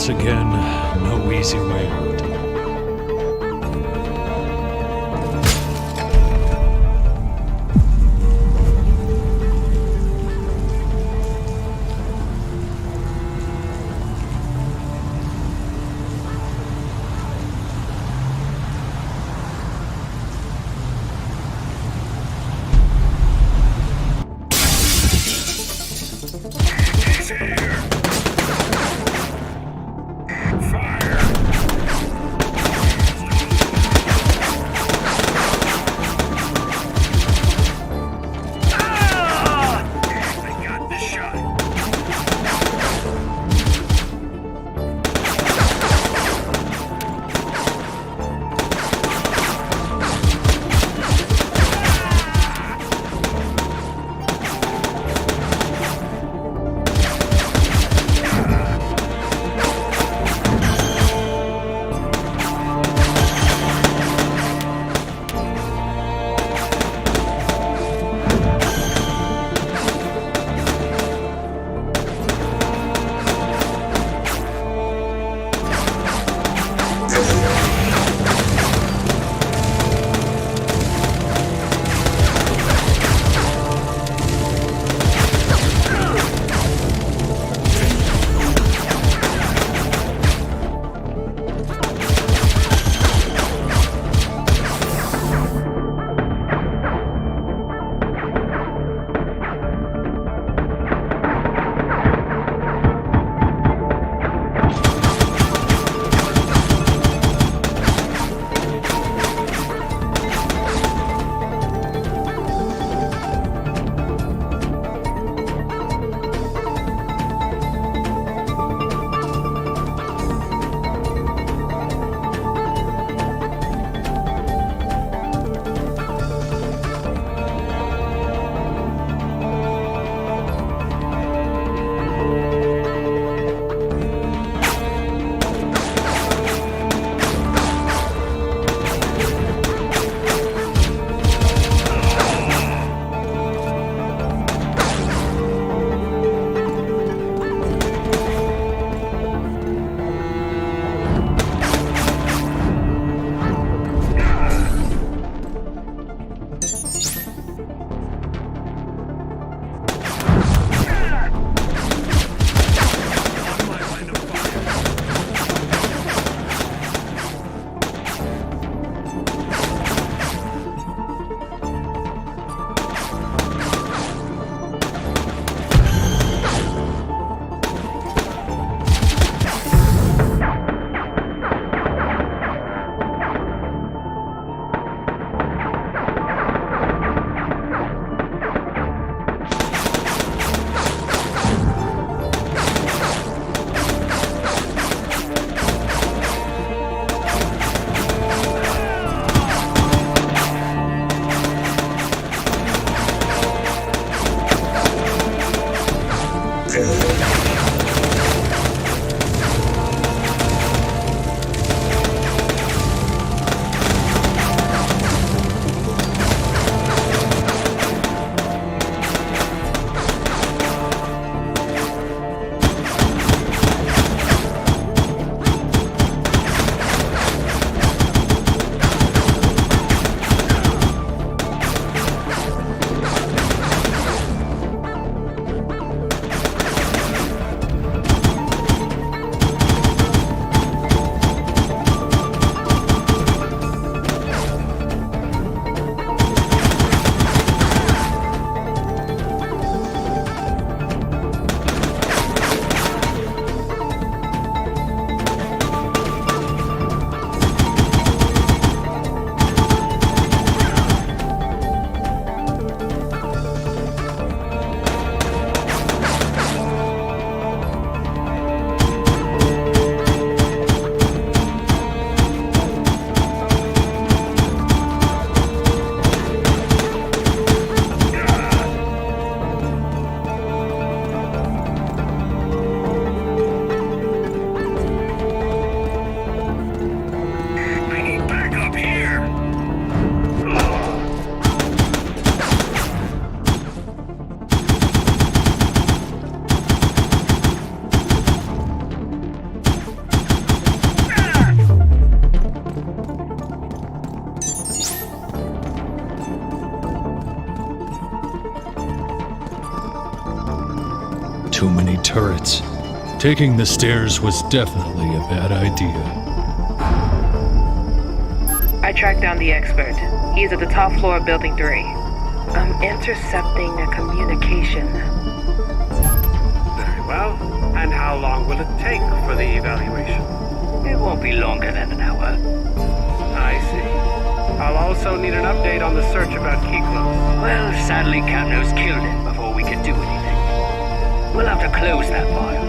once again, no easy way out. too many turrets. Taking the stairs was definitely a bad idea. I tracked down the expert. He is at the top floor of Building 3. I'm intercepting a communication. Very well. And how long will it take for the evaluation? It won't be longer than an hour. I see. I'll also need an update on the search about Keyclose. Well, sadly, Capnos killed him before we could do anything. We'll have to close that file.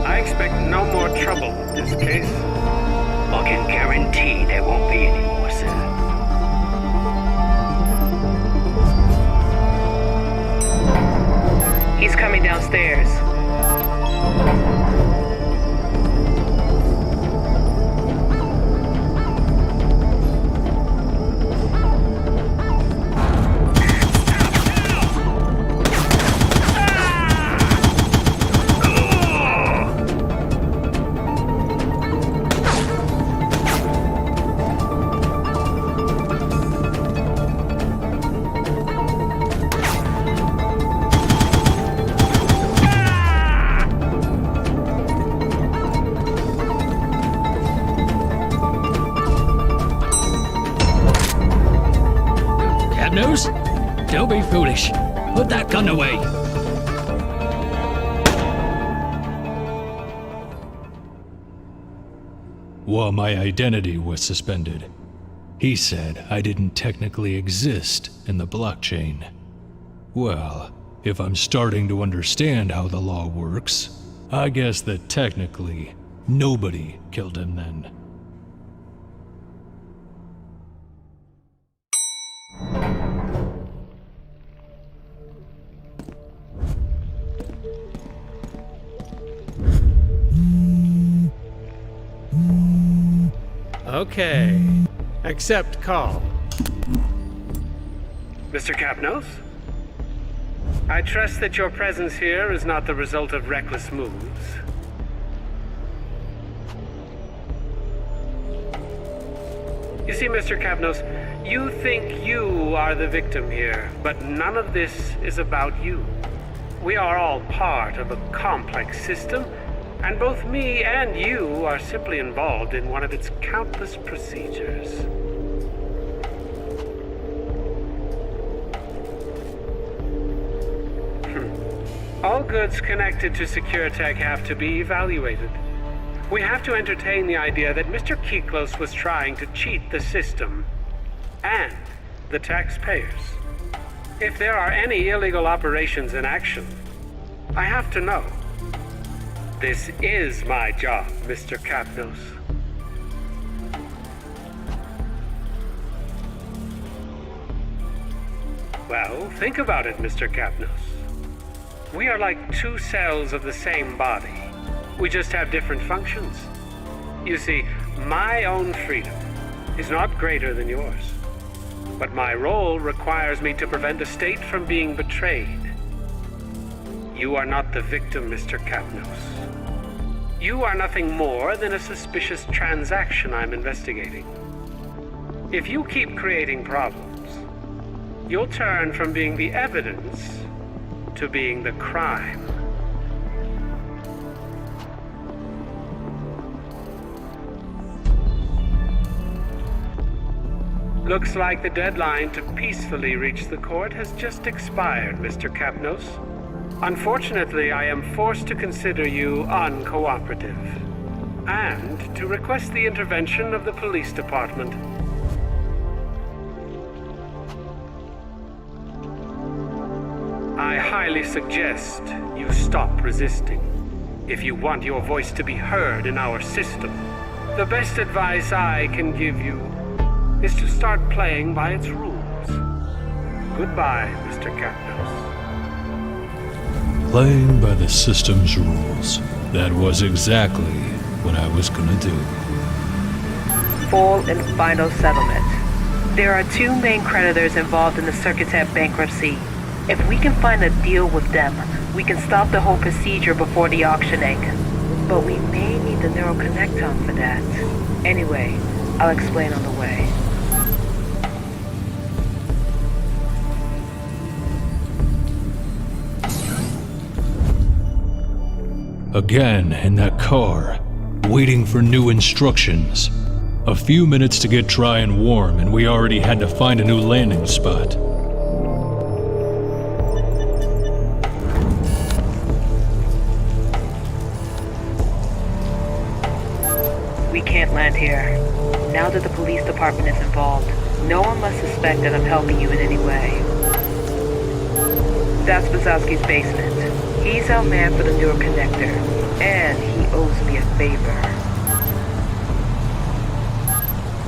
I expect no more trouble with this case. I can guarantee there won't be any more, sir. He's coming downstairs. Capnos? Don't be foolish. Put that gun away. While my identity was suspended, he said I didn't technically exist in the blockchain. Well, if I'm starting to understand how the law works, I guess that technically nobody killed him then. Okay. Accept call. Mr. Capnos? I trust that your presence here is not the result of reckless moves. You see, Mr. Capnos, you think you are the victim here, but none of this is about you. We are all part of a complex system, and both me and you are simply involved in one of its countless procedures. All goods connected to secure tech have to be evaluated. We have to entertain the idea that Mr. Keyclose was trying to cheat the system and the taxpayers. If there are any illegal operations in action, I have to know. This is my job, Mr. Capnos. Well, think about it, Mr. Capnos. We are like two cells of the same body. We just have different functions. You see, my own freedom is not greater than yours. But my role requires me to prevent a state from being betrayed. You are not the victim, Mr. Capnos. You are nothing more than a suspicious transaction I'm investigating. If you keep creating problems, you'll turn from being the evidence to being the crime. Looks like the deadline to peacefully reach the court has just expired, Mr. Capnos. Unfortunately, I am forced to consider you uncooperative, and to request the intervention of the police department. I highly suggest you stop resisting. If you want your voice to be heard in our system, the best advice I can give you is to start playing by its rules. Goodbye, Mr. Capnos. Playing by the system's rules. That was exactly what I was gonna do. Full and final settlement. There are two main creditors involved in the Circuitec bankruptcy. If we can find a deal with them, we can stop the whole procedure before the auctioning. But we may need the neural connectome for that. Anyway, I'll explain on the way. Again in that car, waiting for new instructions. A few minutes to get dry and warm, and we already had to find a new landing spot. We can't land here. Now that the police department is involved, no one must suspect that I'm helping you in any way. That's Wazowski's basement. He's our man for the neural connector, and he owes me a favor.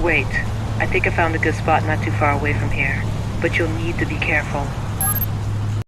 Wait, I think I found a good spot not too far away from here, but you'll need to be careful.